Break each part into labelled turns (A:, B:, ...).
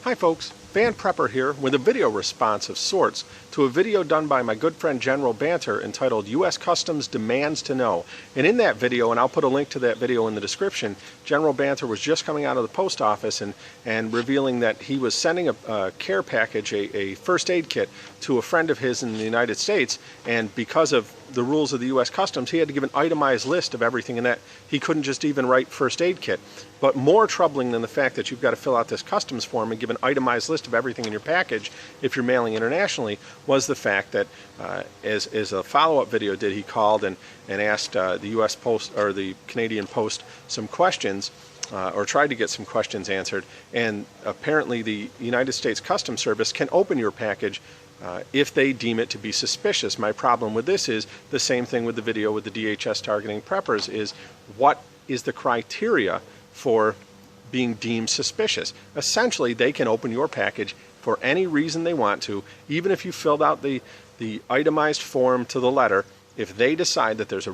A: Hi folks, Van Prepper here with a video response of sorts to a video done by my good friend General Banter entitled U.S. Customs Demands to Know. And in that video, and I'll put a link to that video in the description, General Banter was just coming out of the post office and revealing that he was sending a care package, a first aid kit, to a friend of his in the United States, and because of the rules of the U.S. Customs, he had to give an itemized list of everything in that. He couldn't just even write first aid kit. But more troubling than the fact that you've got to fill out this customs form and give an itemized list of everything in your package if you're mailing internationally was the fact that, as a follow-up video did, he called and asked the U.S. Post or the Canadian Post some questions, or tried to get some questions answered, and apparently the United States Customs Service can open your package if they deem it to be suspicious. My problem with this is the same thing with the video with the DHS targeting preppers is what is the criteria for being deemed suspicious. Essentially, they can open your package for any reason they want to, even if you filled out the itemized form to the letter. If they decide that there's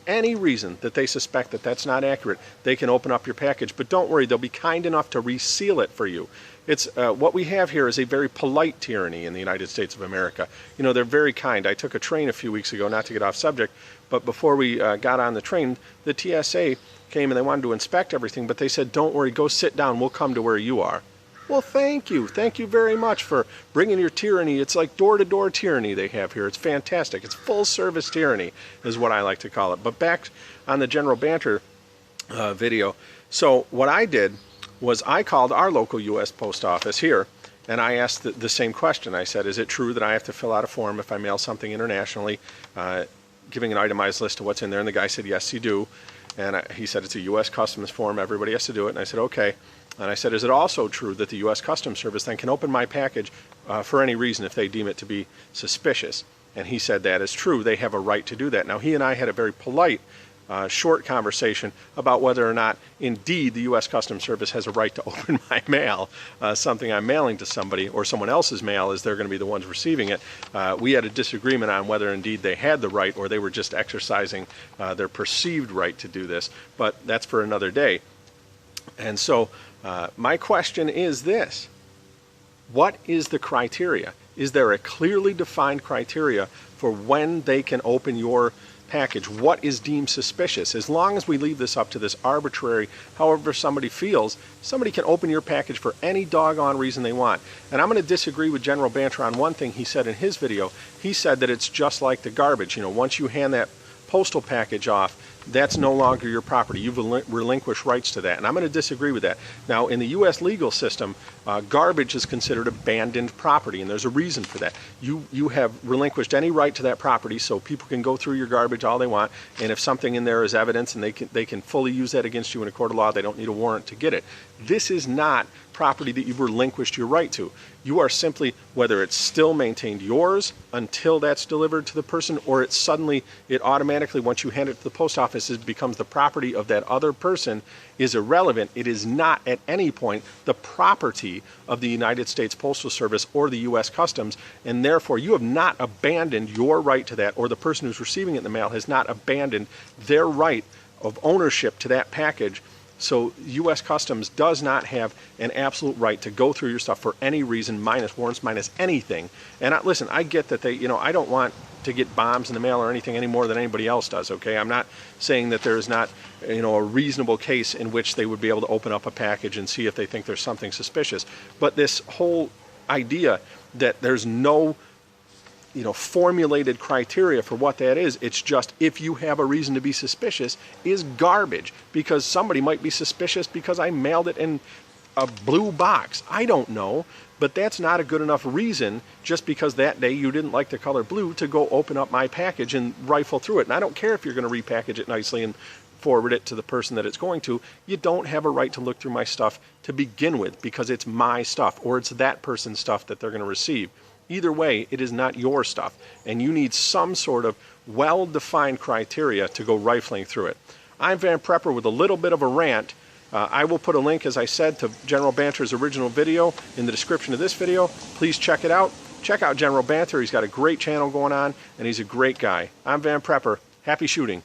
A: any reason that they suspect that that's not accurate, they can open up your package. But don't worry, they'll be kind enough to reseal it for you. It's what we have here is a very polite tyranny in the United States of America. You know, they're very kind. I took a train a few weeks ago, not to get off subject, but before we got on the train, the TSA came and they wanted to inspect everything, but they said, don't worry, go sit down, we'll come to where you are. Well, thank you very much for bringing your tyranny. It's like door-to-door tyranny they have here. It's fantastic. It's full-service tyranny is what I like to call it. But back on the General Banter video, so what I did was I called our local U.S. Post Office here, and I asked the same question. I said, is it true that I have to fill out a form if I mail something internationally, giving an itemized list of what's in there? And the guy said, yes, you do. And he said, it's a U.S. Customs form. Everybody has to do it. And I said, okay. And I said, is it also true that the U.S. Customs Service then can open my package for any reason if they deem it to be suspicious? And he said that is true. They have a right to do that. Now, he and I had a very polite, short conversation about whether or not, indeed, the U.S. Customs Service has a right to open my mail, something I'm mailing to somebody, or someone else's mail, as they're going to be the ones receiving it. We had a disagreement on whether, indeed, they had the right or they were just exercising their perceived right to do this. But that's for another day. And so my question is this: what is the criteria? Is there a clearly defined criteria for when they can open your package? What is deemed suspicious? As long as we leave this up to this arbitrary, however somebody feels, somebody can open your package for any doggone reason they want. And I'm going to disagree with General Banter on one thing he said in his video. He said that it's just like the garbage. You know, once you hand that postal package off, that's no longer your property. You've relinquished rights to that. And I'm going to disagree with that. Now, in the U.S. legal system, garbage is considered abandoned property, and there's a reason for that. You have relinquished any right to that property, so people can go through your garbage all they want, and if something in there is evidence and they can fully use that against you in a court of law, they don't need a warrant to get it. This is not property that you've relinquished your right to. You are simply, whether it's still maintained yours until that's delivered to the person, or it automatically, once you hand it to the post office, it becomes the property of that other person, is irrelevant. It is not at any point the property of the United States Postal Service or the U.S. Customs, and therefore you have not abandoned your right to that, or the person who's receiving it in the mail has not abandoned their right of ownership to that package. So U.S. Customs does not have an absolute right to go through your stuff for any reason, minus warrants, minus anything. And listen, I get that I don't want to get bombs in the mail or anything any more than anybody else does, okay? I'm not saying that there is not, a reasonable case in which they would be able to open up a package and see if they think there's something suspicious. But this whole idea that there's no formulated criteria for what that is, it's just if you have a reason to be suspicious, is garbage, because somebody might be suspicious because I mailed it in a blue box. I don't know, but that's not a good enough reason, just because that day you didn't like the color blue, to go open up my package and rifle through it. And I don't care if you're going to repackage it nicely and forward it to the person that it's going to. You don't have a right to look through my stuff to begin with, because it's my stuff, or it's that person's stuff that they're going to receive. Either way, it is not your stuff, and you need some sort of well-defined criteria to go rifling through it. I'm Van Prepper with a little bit of a rant. I will put a link, as I said, to General Banter's original video in the description of this video. Please check it out. Check out General Banter. He's got a great channel going on, and he's a great guy. I'm Van Prepper. Happy shooting.